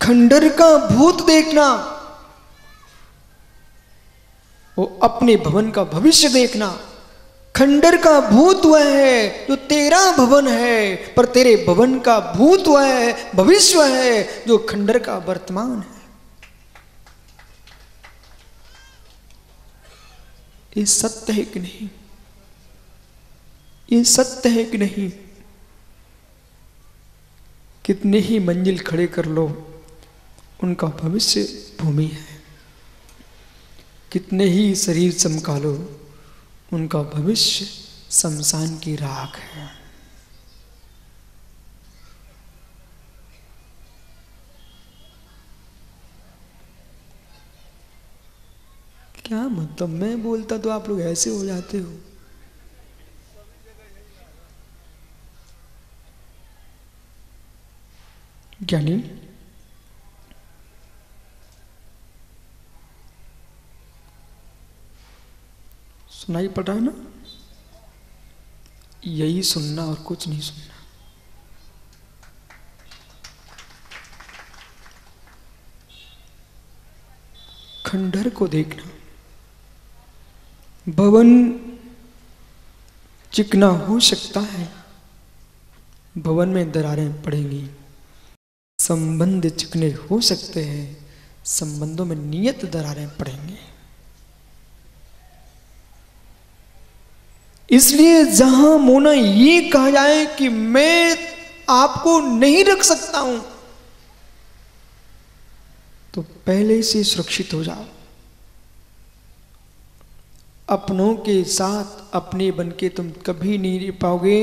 खंडहर का भूत देखना, वो अपने भवन का भविष्य देखना। खंडहर का भूत वह है जो तेरा भवन है, पर तेरे भवन का भूत वह है, भविष्य है जो खंडहर का वर्तमान है। ये सत्य है कि नहीं? ये सत्य है कि नहीं? कितने ही मंजिल खड़े कर लो, उनका भविष्य भूमि है। कितने ही शरीर चमका लो, उनका भविष्य शमशान की राख है। क्या मतलब, मैं बोलता तो आप लोग ऐसे हो जाते हो। ज्ञानी सुनाई पड़ रहा है ना? यही सुनना और कुछ नहीं सुनना। खंडहर को देखना, भवन चिकना हो सकता है, भवन में दरारें पड़ेंगी। संबंध चिकने हो सकते हैं, संबंधों में नियत दरारें पड़ेंगी। इसलिए जहां मोना ये कहा जाए कि मैं आपको नहीं रख सकता हूं, तो पहले से सुरक्षित हो जाओ। अपनों के साथ अपने बन के तुम कभी नहीं रह पाओगे।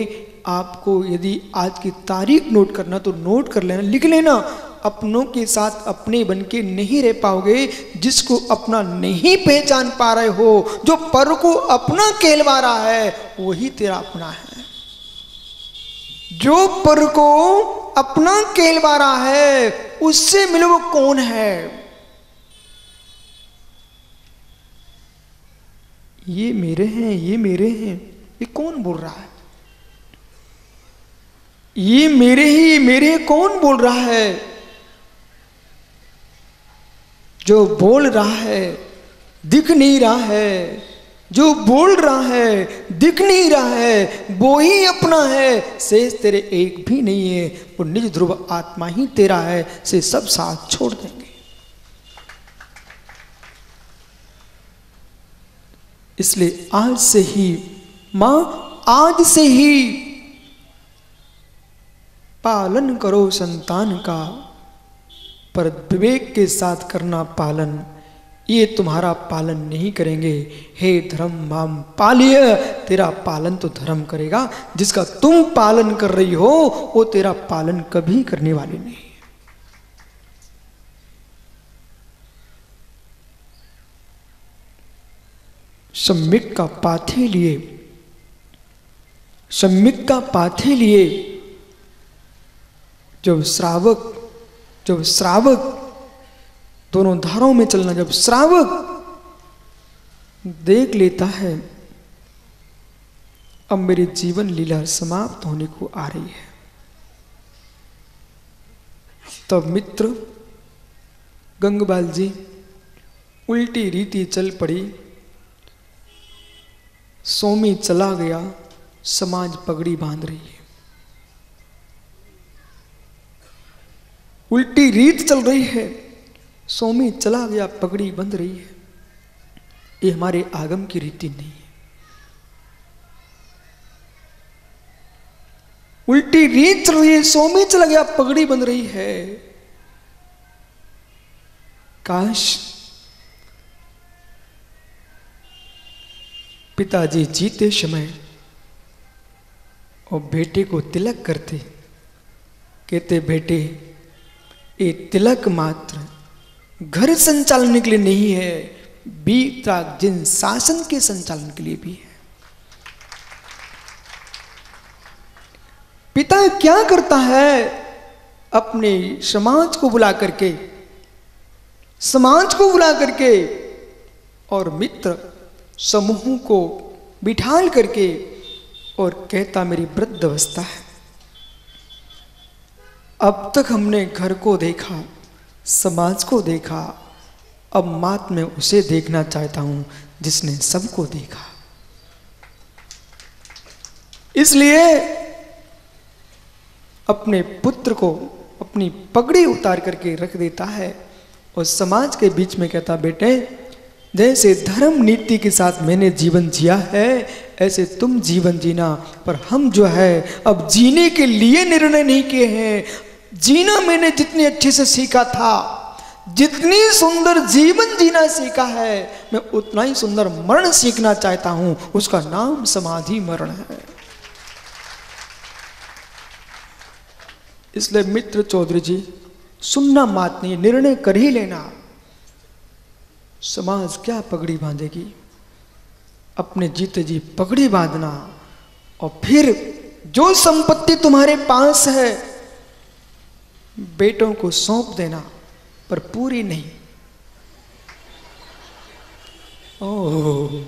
आपको यदि आज की तारीख नोट करना तो नोट कर लेना, लिख लेना। अपनों के साथ अपने बन के नहीं रह पाओगे। जिसको अपना नहीं पहचान पा रहे हो, जो पर को अपना कहलवा रहा है, वही तेरा अपना है। जो पर को अपना कहलवा रहा है, उससे मिलो वो कौन है? ये मेरे हैं, ये मेरे हैं, ये कौन बोल रहा है? ये मेरे ही मेरे कौन बोल रहा है? जो बोल रहा है दिख नहीं रहा है, जो बोल रहा है दिख नहीं रहा है, वो ही अपना है। शेष तेरे एक भी नहीं है, वो निज ध्रुव आत्मा ही तेरा है। से सब साथ छोड़ देंगे। इसलिए आज से ही मां, आज से ही पालन करो संतान का, पर विवेक के साथ करना पालन। ये तुम्हारा पालन नहीं करेंगे। हे धर्म माम पाल्य, तेरा पालन तो धर्म करेगा। जिसका तुम पालन कर रही हो, वो तेरा पालन कभी करने वाले नहीं। सम्यक का पाथे लिए, सम्यक का पाथे लिए जब श्रावक दोनों धारों में चलना, जब श्रावक देख लेता है अब मेरी जीवन लीला समाप्त होने को आ रही है, तब मित्र गंगपाल जी उल्टी रीति चल पड़ी। स्वामी चला गया, समाज पगड़ी बांध रही है। उल्टी रीत चल रही है, स्वामी चला गया, पगड़ी बंध रही है। ये हमारे आगम की रीति नहीं है। उल्टी रीत चल रही है, स्वामी चला गया, पगड़ी बंध रही है। काश पिताजी जीते समय और बेटे को तिलक करते, कहते बेटे ये तिलक मात्र घर संचालन के लिए नहीं है, बीता जिन शासन के संचालन के लिए भी है। पिता क्या करता है? अपने समाज को बुला करके, समाज को बुला करके और मित्र समूह को बिठाल करके और कहता मेरी वृद्ध अवस्था है। अब तक हमने घर को देखा, समाज को देखा, अब मात में उसे देखना चाहता हूं जिसने सबको देखा। इसलिए अपने पुत्र को अपनी पगड़ी उतार करके रख देता है और समाज के बीच में कहता, बेटे जैसे धर्म नीति के साथ मैंने जीवन जिया है ऐसे तुम जीवन जीना। पर हम जो है अब जीने के लिए निर्णय नहीं किए हैं। जीना मैंने जितने अच्छे से सीखा था, जितनी सुंदर जीवन जीना सीखा है, मैं उतना ही सुंदर मरण सीखना चाहता हूं। उसका नाम समाधि मरण है। इसलिए मित्र चौधरी जी, सुनना मात नहीं, निर्णय कर ही लेना। समाज क्या पगड़ी बांधेगी, अपने जीते जी पगड़ी बांधना और फिर जो संपत्ति तुम्हारे पास है बेटों को सौंप देना, पर पूरी नहीं। ओह,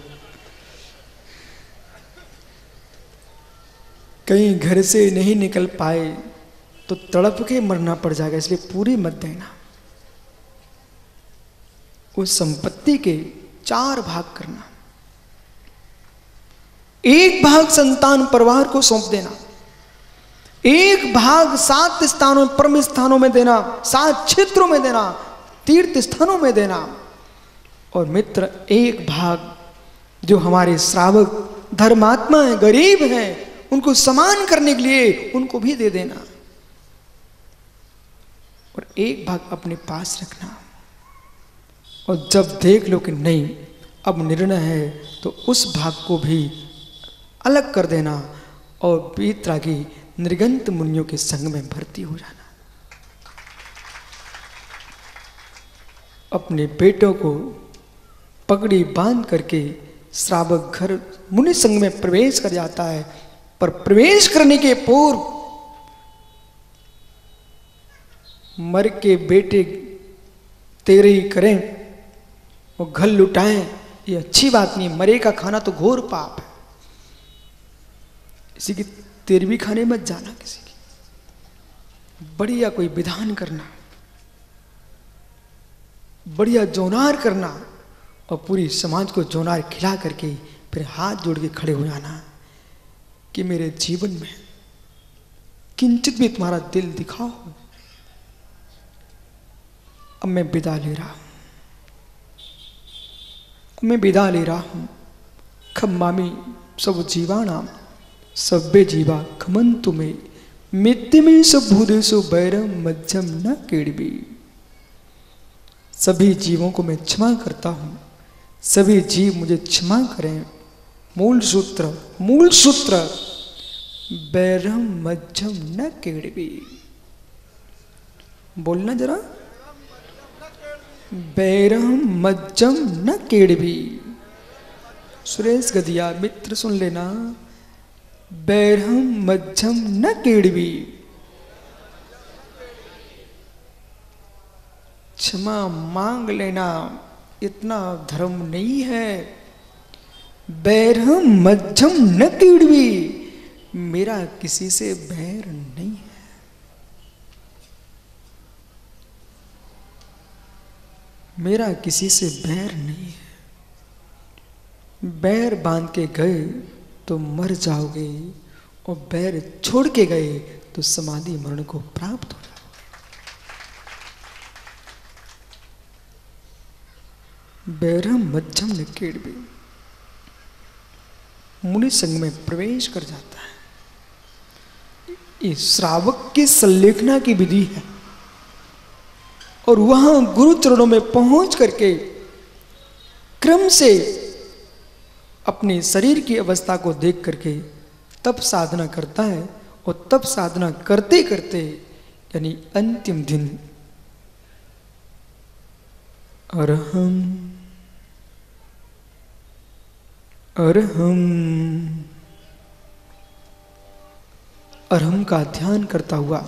कहीं घर से नहीं निकल पाए तो तड़प के मरना पड़ जाएगा, इसलिए पूरी मत देना। उस संपत्ति के 4 भाग करना, 1 भाग संतान परिवार को सौंप देना, 1 भाग 7 स्थानों परम स्थानों में देना, 7 क्षेत्रों में देना, तीर्थ स्थानों में देना। और मित्र 1 भाग जो हमारे श्रावक धर्मात्मा हैं, गरीब हैं, उनको समान करने के लिए उनको भी दे देना। और 1 भाग अपने पास रखना। और जब देख लो कि नहीं अब निर्णय है तो उस भाग को भी अलग कर देना और बीतरागी निर्गंत मुनियों के संग में भर्ती हो जाना। अपने बेटों को पगड़ी बांध करके श्रावक घर मुनि संग में प्रवेश कर जाता है। पर प्रवेश करने के पूर्व मर के बेटे तेरे ही करें और घर लुटाएं, ये अच्छी बात नहीं। मरे का खाना तो घोर पाप है। किसी की तेरहवीं खाने मत जाना, किसी की बढ़िया कोई विधान करना, बढ़िया जोनार करना और पूरी समाज को जोनार खिला करके फिर हाथ जोड़ के खड़े हो जाना कि मेरे जीवन में किंचित भी तुम्हारा दिल दिखाओ। अब मैं विदा ले रहा हूं, मैं विदा ले रहा हूं। खम्मामी सब जीवाणाम सभ्य जीवा खमंतु में मित्य में सब भूदेशु बैरम मध्यम न केड़बी। सभी जीवों को मैं क्षमा करता हूं, सभी जीव मुझे क्षमा करें। मूल सूत्र बैरम मध्यम न केड़बी। बोलना जरा, बैरम मध्यम न केड़बी। सुरेश गदिया मित्र सुन लेना, बैरम मध्यम न केड़बी। क्षमा मांग लेना, इतना धर्म नहीं है। बैरम मध्यम न केड़बी, मेरा किसी से बैर नहीं है। मेरा किसी से बैर नहीं है। बैर बांध के गए तो मर जाओगे और बैर छोड़ के गए तो समाधि मरण को प्राप्त हो जाओगे। बैरम मध्यम निकेड़बे। मुनि संग में प्रवेश कर जाता है। ये श्रावक की संलेखना की विधि है और वहां गुरु चरणों में पहुंच करके क्रम से अपने शरीर की अवस्था को देख करके तब साधना करता है। और तब साधना करते करते यानी अंतिम दिन अरहम अरहम अरहम का ध्यान करता हुआ,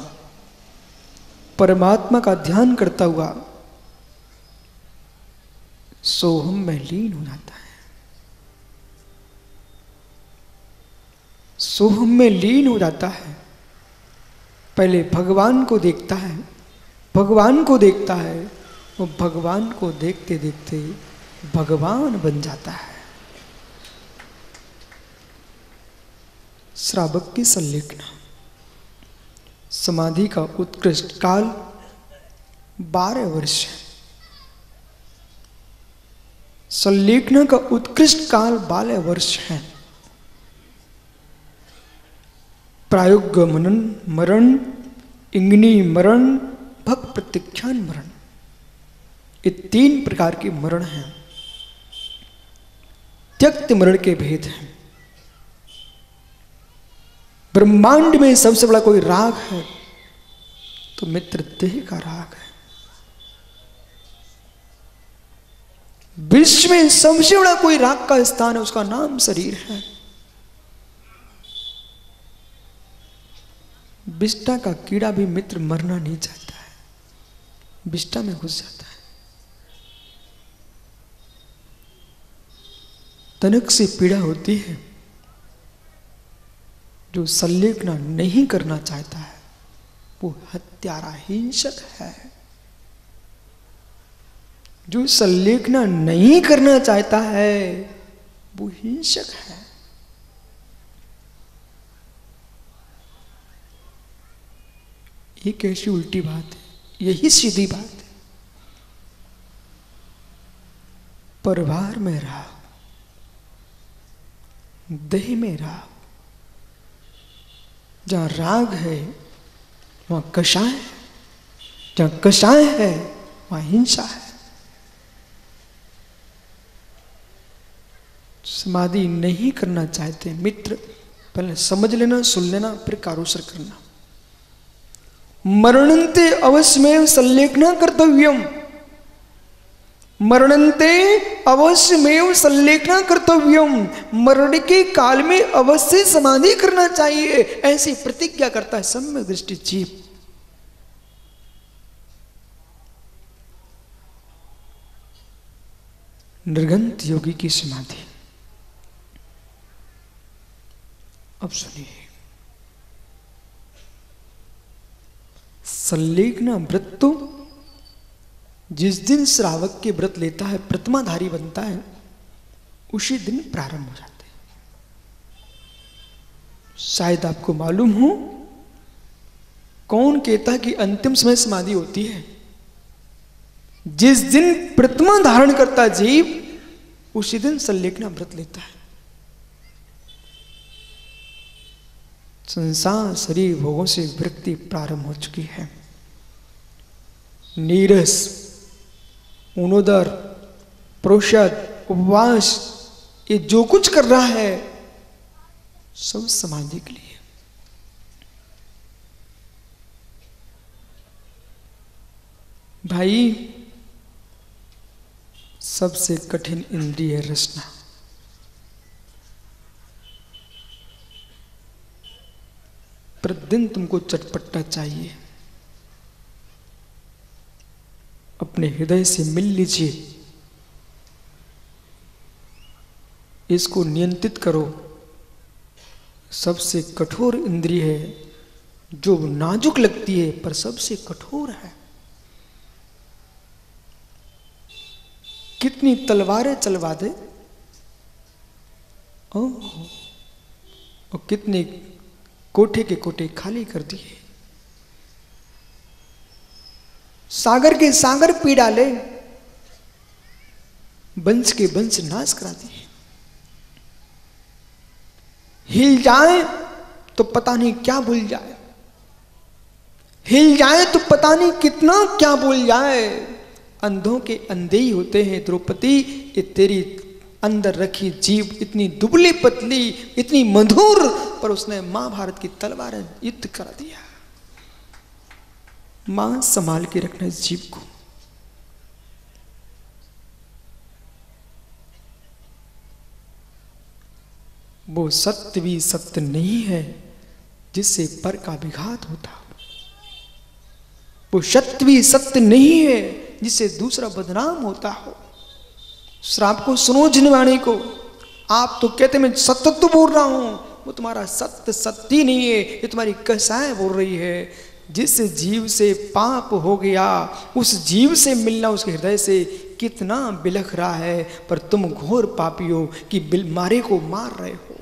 परमात्मा का ध्यान करता हुआ सोहम में लीन हो जाता है। सोहम में लीन हो जाता है। पहले भगवान को देखता है, भगवान को देखता है, वो भगवान को देखते देखते भगवान बन जाता है। श्रावक की संलेखना। समाधि का उत्कृष्ट काल 12 वर्ष है। संलेखना का उत्कृष्ट काल 12 वर्ष है। प्रायोग मनन मरण, इंगनी मरण, भक्त प्रत्यक्षान मरण, ये 3 प्रकार के मरण हैं। त्यक्त मरण के भेद हैं। ब्रह्मांड में सबसे बड़ा कोई राग है तो मित्र देह का राग है। विश्व में सबसे बड़ा कोई राग का स्थान है, उसका नाम शरीर है। विष्ठा का कीड़ा भी मित्र मरना नहीं चाहता है, विष्ठा में घुस जाता है। तनक से पीड़ा होती है। जो संलेखना नहीं करना चाहता है वो हत्यारा हिंसक है। जो संलेखना नहीं करना चाहता है वो हिंसक है। ये कैसी उल्टी बात है, यही सीधी बात है। परिवार में राग, देह में राग। जहां राग है वहां कषाय है, जहां कषाय है वहां हिंसा है। समाधि नहीं करना चाहते मित्र, पहले समझ लेना, सुन लेना, फिर कारुसर करना। मरणन्ते अवश्यमेव संलेखना कर्तव्यम। मरणन्ते अवश्यमेव संलेखना कर्तव्यम। मरण के काल में अवश्य समाधि करना चाहिए, ऐसी प्रतिज्ञा करता है सम्यक दृष्टि जीव। निर्गंत योगी की समाधि। अब सुनिए, संलेखना व्रत तो जिस दिन श्रावक के व्रत लेता है, प्रथमाधारी बनता है, उसी दिन प्रारंभ हो जाते हैं। शायद आपको मालूम हो कौन कहता है कि अंतिम समय समाधि होती है। जिस दिन प्रतिमा धारण करता जीव, उसी दिन संलेखना व्रत लेता है। संसार शरीर भोगों से विरक्ति प्रारंभ हो चुकी है। नीरस, उनोदर, प्रोषद, उपवास, ये जो कुछ कर रहा है सब समाधि के लिए। भाई, सबसे कठिन इंद्रिय है रसना। प्रतिदिन तुमको चटपटा चाहिए। अपने हृदय से मिल लीजिए, इसको नियंत्रित करो। सबसे कठोर इंद्रिय है, जो नाजुक लगती है पर सबसे कठोर है। कितनी तलवारें चलवा दे और कितने कोठे के कोठे खाली कर दिए। सागर के सागर पी डाले, वंश के वंश नाश करा दिए। हिल जाए तो पता नहीं क्या भूल जाए, हिल जाए तो पता नहीं कितना क्या भूल जाए। अंधों के अंधे ही होते हैं द्रौपदी। ये तेरी अंदर रखी जीव इतनी दुबली पतली, इतनी मधुर, पर उसने महाभारत की तलवारें युद्ध करा दिया। मां संभाल के रखना इस जीव को। वो सत्य भी सत्य नहीं है जिससे पर का विघात होता हो। वो सत्य भी सत्य नहीं है जिससे दूसरा बदनाम होता हो। श्राप को सुनो जिनवाणी को। आप तो कहते मैं सत्य तो बोल रहा हूं, वो तुम्हारा सत्य सत्य नहीं है, ये तुम्हारी कसाय बोल रही है। जिस जीव से पाप हो गया उस जीव से मिलना उसके हृदय से कितना बिलख रहा है, पर तुम घोर पापी हो कि मारे को मार रहे हो।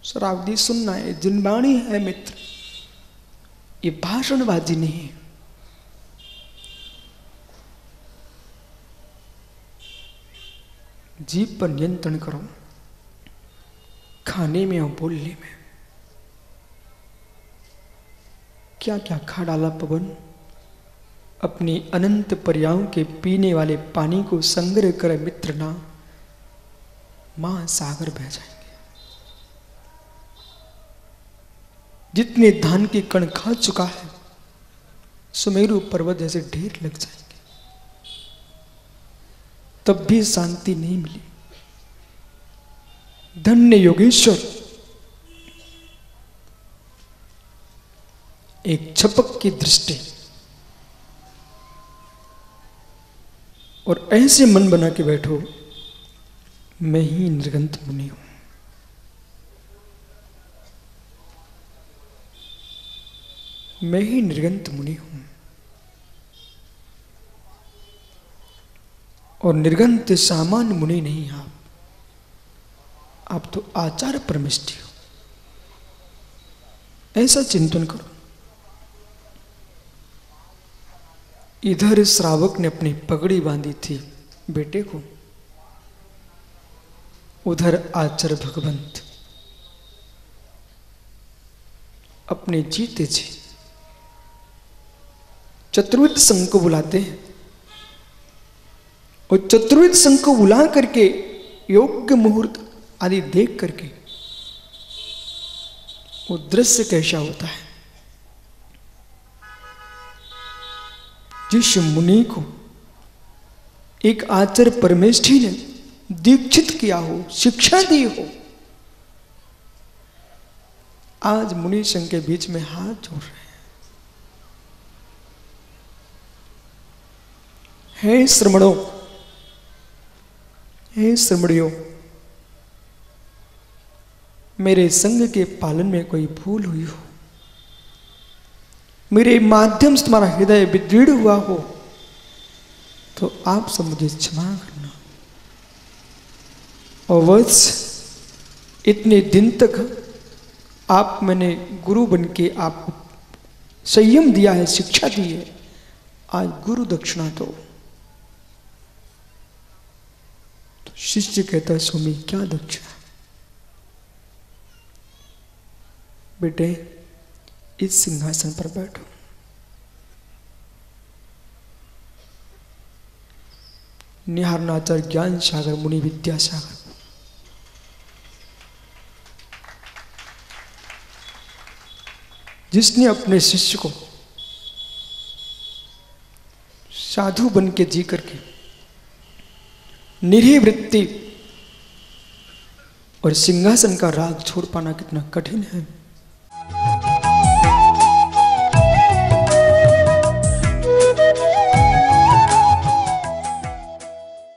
शरावदी सुनना है, जिनवाणी है मित्र, ये भाषणबाजी नहीं है। जीभ पर नियंत्रण करो, खाने में और बोलने में। क्या क्या खा डाला पवन, अपनी अनंत पर्यायों के पीने वाले पानी को संग्रह करे मित्र ना, महासागर बह जाएंगे। जितने धान के कण खा चुका है सुमेरु पर्वत जैसे ढेर लग जाएंगे, तब भी शांति नहीं मिली। धन्य योगेश्वर, एक छपक की दृष्टि और ऐसे मन बना के बैठो, मैं ही निर्गंत मुनि हूं। मैं ही निर्गंत मुनि हूं। और निर्गंत सामान्य मुनि नहीं आप तो आचार्य परमिष्ठी हो। ऐसा चिंतन करो। इधर श्रावक ने अपनी पगड़ी बांधी थी बेटे को, उधर आचार्य भगवंत अपने जीते जी चतुर्विद संघ को बुलाते हैं, और चतुर्विद संघ को बुला करके योग्य मुहूर्त आदि देख करके वो दृश्य कैसा होता है। जिस मुनि को एक आचार्य परमेष्ठी ने दीक्षित किया हो, शिक्षा दी हो, आज मुनि संघ के बीच में हाथ जोड़ रहे हैं। हे श्रमणों, हे श्रमणियों, मेरे संग के पालन में कोई भूल हुई हो, मेरे माध्यम से तुम्हारा हृदय विदृढ़ हुआ हो, तो आप सब मुझे क्षमा करना। और वत्स, इतने दिन तक आप मैंने गुरु बन के आपको संयम दिया है, शिक्षा दी है, आज गुरु दक्षिणा दो। तो शिष्य कहता है, स्वामी क्या दक्षिणा? बेटे, इस सिंहासन पर बैठो। निहारनाचार्य ज्ञान सागर मुनि विद्यासागर जिसने अपने शिष्य को साधु बन के जी करके निरीह वृत्ति और सिंहासन का राग छोड़ पाना कितना कठिन है।